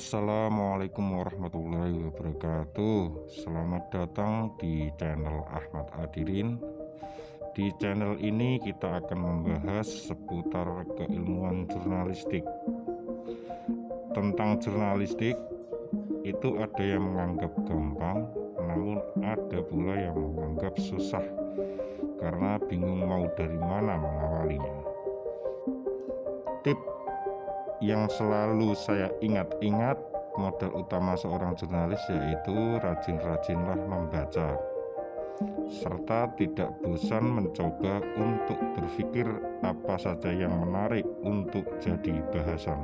Assalamualaikum warahmatullahi wabarakatuh. Selamat datang di channel Ahmad Adirin. Di channel ini kita akan membahas seputar keilmuan jurnalistik. Tentang jurnalistik itu ada yang menganggap gampang, namun ada pula yang menganggap susah karena bingung mau dari mana mengawalinya. Tip yang selalu saya ingat-ingat, modal utama seorang jurnalis yaitu rajin-rajinlah membaca, serta tidak bosan mencoba untuk berpikir apa saja yang menarik untuk jadi bahasan,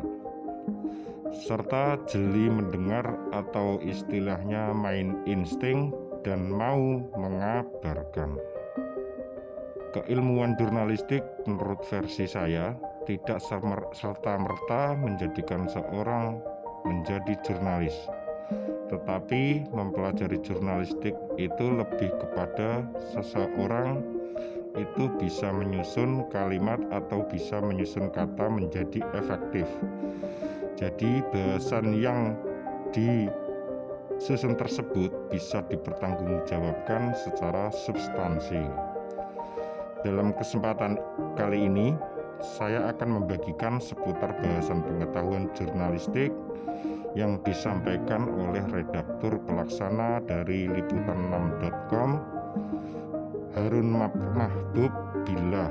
serta jeli mendengar atau istilahnya main insting dan mau mengabarkan. Keilmuan jurnalistik menurut versi saya tidak serta-merta menjadikan seorang menjadi jurnalis, tetapi mempelajari jurnalistik itu lebih kepada seseorang itu bisa menyusun kalimat atau bisa menyusun kata menjadi efektif. Jadi bahasan yang disusun tersebut bisa dipertanggungjawabkan secara substansi. Dalam kesempatan kali ini saya akan membagikan seputar bahasan pengetahuan jurnalistik yang disampaikan oleh redaktur pelaksana dari liputan6.com, Harun Mahbub Billah.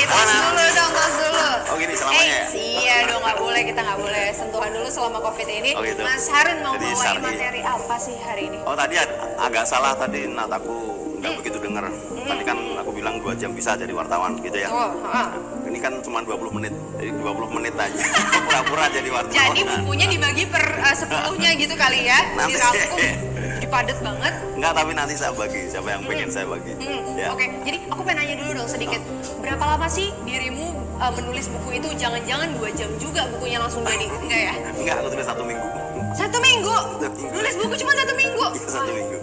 Tos dulu dong, tos dulu. Oh gini selamanya ya? Iya dong, kita nggak boleh sentuhan dulu selama COVID ini. Oh gitu. Mas Harun mau Jadi bawain materi apa sih hari ini? Oh tadi agak salah tadi nataku nggak begitu dengar. Tadi kan aku bilang 2 jam bisa jadi wartawan gitu ya. Ini kan cuma 20 menit, jadi 20 menit aja. Pura-pura jadi wartawan. Jadi bukunya dibagi per 10-nya gitu kali ya? Nanti. Dirangkum, dipadet banget. Enggak, tapi nanti saya bagi, siapa yang pengen saya bagi. Ya. Oke, jadi aku pengen nanya dulu dong sedikit. Berapa lama sih dirimu menulis buku itu? Jangan-jangan 2 jam juga bukunya langsung jadi? Enggak ya? Enggak, aku tulis 1 minggu. 1 minggu? Satu minggu. Nulis buku cuma 1 minggu? Iya, 1 minggu.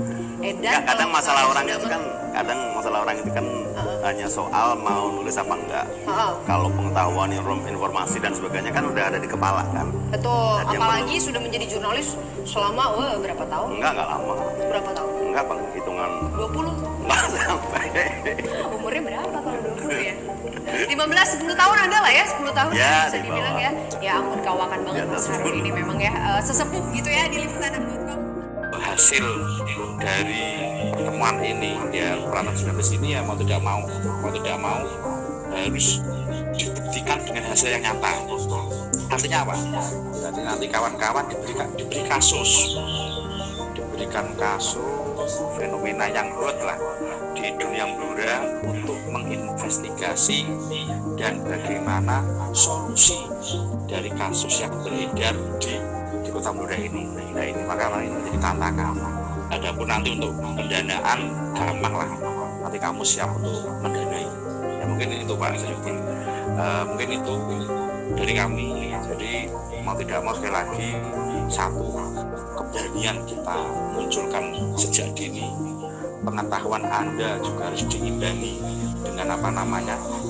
Edan, Kadang masalah orang itu kan hanya soal mau nulis apa enggak. Kalau pengetahuan, informasi dan sebagainya kan udah ada di kepala kan. Betul, Jadi apalagi sudah menjadi jurnalis selama berapa tahun? Enggak lama. Berapa tahun? Enggak, paling hitungan 20? enggak sampai. Umurnya berapa kalau 20 ya? 15, 10 tahun ada lah ya, 10 tahun Ya, bisa di dibilang bawah. ya. Ya ampun, kawakan banget Di Mas atas Harun 10. ini memang ya sesepuh gitu ya di liputan.com. Hasil dari temuan ini ya, peranan jurnalis ini ya mau tidak mau harus dibuktikan dengan hasil yang nyata. Artinya apa? Jadi nanti kawan-kawan diberikan kasus fenomena yang ruwet lah di dunia maya untuk menginvestigasi dan bagaimana solusi dari kasus yang beredar di kota Blora ini. Nah ini makanya ini menjadi tantangan. Adapun nanti untuk pendanaan gampang lah. Nanti kamu siap untuk mendanai. Ya mungkin itu Pak Sayuddin. Mungkin itu dari kami. Jadi mau tidak mau sekali lagi, satu, keberanian kita munculkan sejak dini. Pengetahuan Anda juga harus diimbangi dengan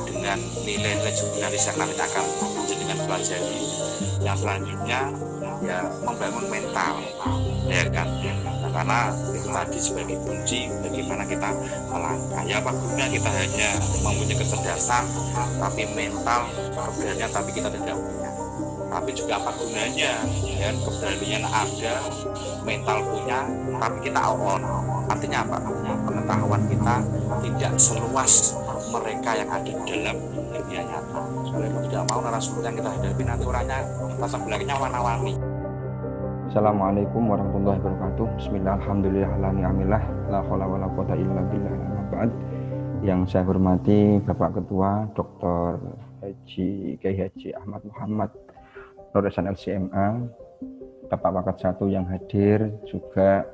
dengan nilai-nilai jurnalis yang nanti akan menjadikan pelajari. Yang selanjutnya ya membangun mental, ya kan? Nah, karena itu tadi sebagai kunci bagaimana kita melangkah. Ya apa guna kita hanya mempunyai kecerdasan, tapi mental, keberanian tapi kita tidak punya. Tapi juga apa gunanya? Ya keberanian ada, mental punya, tapi kita on. Artinya apa? Pengetahuan kita tidak seluas mereka yang ada di dalam dunia nyata. Soalnya mau tidak mau narasumber yang kita hadapi nanti orangnya latar belakangnya warna-warni. Assalamualaikum warahmatullahi wabarakatuh. Bismillah, alhamdulillah, la ni'amillah, la haula wala quwata illa billah, amma ba'd. Yang saya hormati Bapak Ketua Dr. Haji Ahmad Muhammad Nur Ihsan LCMA, Bapak Wakat 1 yang hadir, juga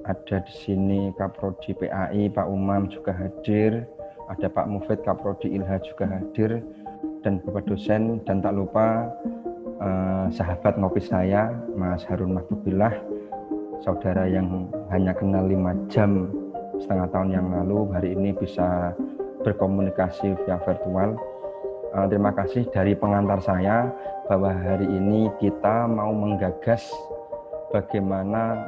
ada di sini Kaprodi PAI Pak Umam juga hadir, ada Pak Mufid Kaprodi Ilha juga hadir, dan Bapak dosen, dan tak lupa sahabat ngopi saya Mas Harun Mahbub Billah, saudara yang hanya kenal 5 jam setengah tahun yang lalu, hari ini bisa berkomunikasi via virtual. terima kasih dari pengantar saya bahwa hari ini kita mau menggagas bagaimana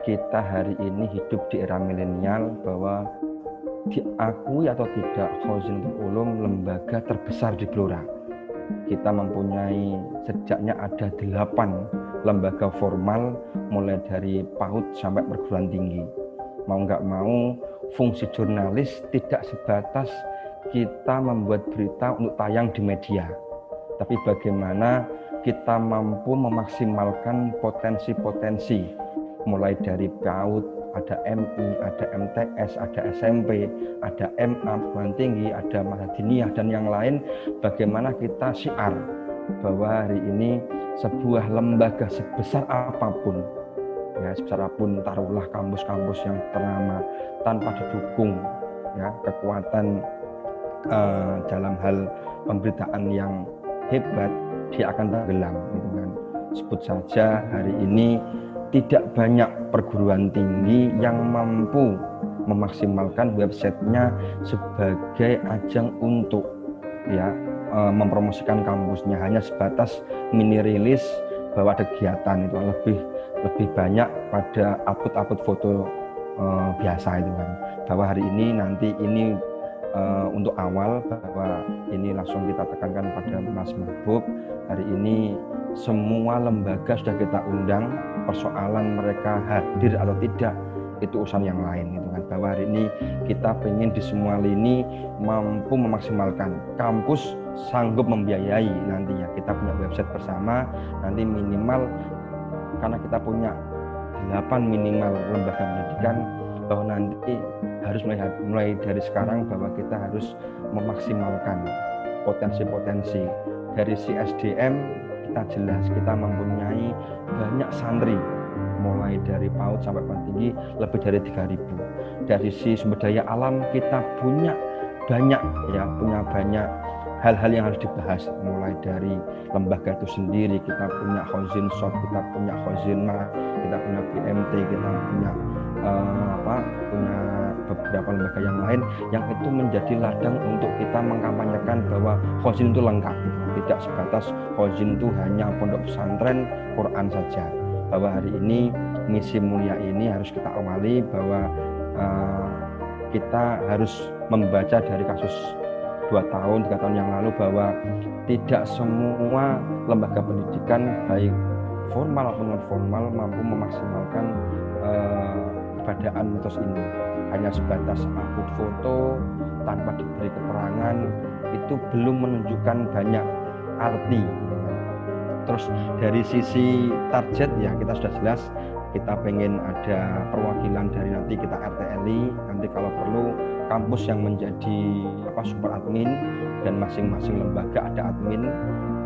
kita hari ini hidup di era milenial, bahwa diakui atau tidak Khazinatul Ulum lembaga terbesar di Blora. Kita mempunyai sejaknya ada 8 lembaga formal mulai dari PAUD sampai perguruan tinggi. Mau nggak mau fungsi jurnalis tidak sebatas kita membuat berita untuk tayang di media, tapi bagaimana kita mampu memaksimalkan potensi-potensi mulai dari PAUD, ada MI, ada MTS, ada SMP, ada MA, perguruan tinggi, ada Mahadiniyah dan yang lain. Bagaimana kita syiar bahwa hari ini sebuah lembaga sebesar apapun, ya sebesar apapun, taruhlah kampus-kampus yang ternama, tanpa didukung ya kekuatan dalam hal pemberitaan yang hebat, dia akan tenggelam gitu kan. Sebut saja hari ini tidak banyak perguruan tinggi yang mampu memaksimalkan websitenya sebagai ajang untuk ya mempromosikan kampusnya, hanya sebatas mini rilis bahwa ada kegiatan. Itu lebih banyak pada upload foto biasa itu kan. Bahwa hari ini nanti ini untuk awal, bahwa ini langsung kita tekankan pada Mas Mahbub, hari ini semua lembaga sudah kita undang. Persoalan mereka hadir atau tidak itu urusan yang lain gitu kan. Bahwa hari ini kita pengen di semua lini mampu memaksimalkan, kampus sanggup membiayai nantinya. Kita punya website bersama, nanti minimal karena kita punya 8 minimal lembaga pendidikan, bahwa nanti harus mulai dari sekarang bahwa kita harus memaksimalkan potensi-potensi dari SDM. Kita jelas kita mempunyai banyak santri mulai dari PAUD sampai perguruan tinggi lebih dari 3.000. Dari sisi sumber daya alam kita punya banyak hal-hal yang harus dibahas, mulai dari lembaga itu sendiri. Kita punya Khazin Shop, kita punya Khazinah, kita punya BMT, kita punya punya beberapa lembaga yang lain yang itu menjadi ladang untuk kita mengkampanyekan bahwa Khazin itu lengkap gitu. Tidak sebatas Khazin itu hanya pondok pesantren Quran saja. Bahwa hari ini misi mulia ini harus kita awali bahwa kita harus membaca dari kasus 2 tahun, 3 tahun yang lalu, bahwa tidak semua lembaga pendidikan baik formal maupun non formal mampu memaksimalkan keberadaan mitos ini. Hanya sebatas upload foto tanpa diberi keterangan itu belum menunjukkan banyak arti. Terus dari sisi target ya kita sudah jelas, kita pengen ada perwakilan dari nanti kita RTLI, nanti kalau perlu kampus yang menjadi super admin, dan masing-masing lembaga ada admin.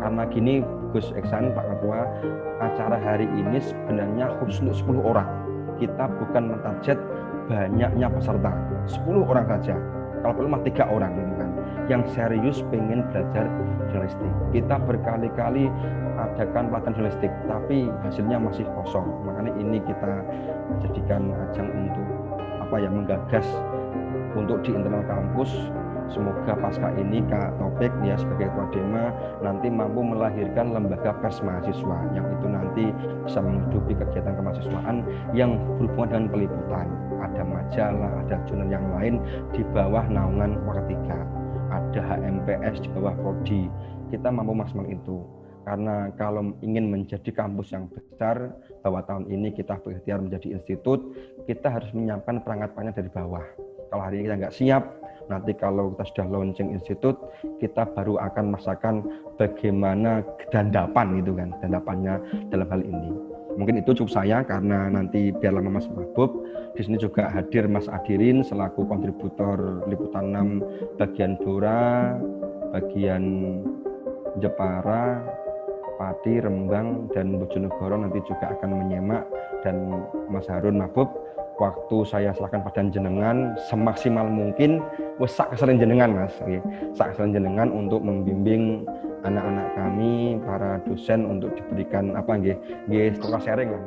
Karena gini Gus Eksan, Pak Ketua, acara hari ini sebenarnya khusus untuk 10 orang. Kita bukan mentarget banyaknya peserta, 10 orang saja. Kalau perlu mah 3 orang gitu kan, yang serius pengen belajar jurnalistik. Kita berkali-kali adakan pelatihan jurnalistik, tapi hasilnya masih kosong. Makanya ini kita jadikan ajang untuk menggagas untuk di internal kampus. Semoga pasca ini Kak Topik ya sebagai Ketua Dema nanti mampu melahirkan lembaga pers mahasiswa yang itu nanti bisa menghidupi kegiatan kemahasiswaan yang berhubungan dengan peliputan. Ada majalah, ada jurnal yang lain di bawah naungan Wartika, ada HMPS di bawah Prodi. Kita mampu maksimal itu. Karena kalau ingin menjadi kampus yang besar, bahwa tahun ini kita berikhtiar menjadi institut, kita harus menyiapkan perangkat-perangkat dari bawah. Kalau hari ini kita nggak siap, nanti kalau kita sudah launching institut, kita baru akan merasakan bagaimana kedandapan gitu kan, dandapannya dalam hal ini. Mungkin itu cukup saya, karena nanti biar lama Mas Mahbub. Di sini juga hadir Mas Adirin selaku kontributor Liputan 6 bagian Blora, bagian Jepara, Pati, Rembang, dan Bojonegoro nanti juga akan menyimak. Dan Mas Harun Mahbub, waktu saya serahkan pada jenengan semaksimal mungkin, sak kesalahan jenengan Mas, sak kesalahan jenengan untuk membimbing anak-anak kami, para dosen untuk diberikan tukar sharing lah.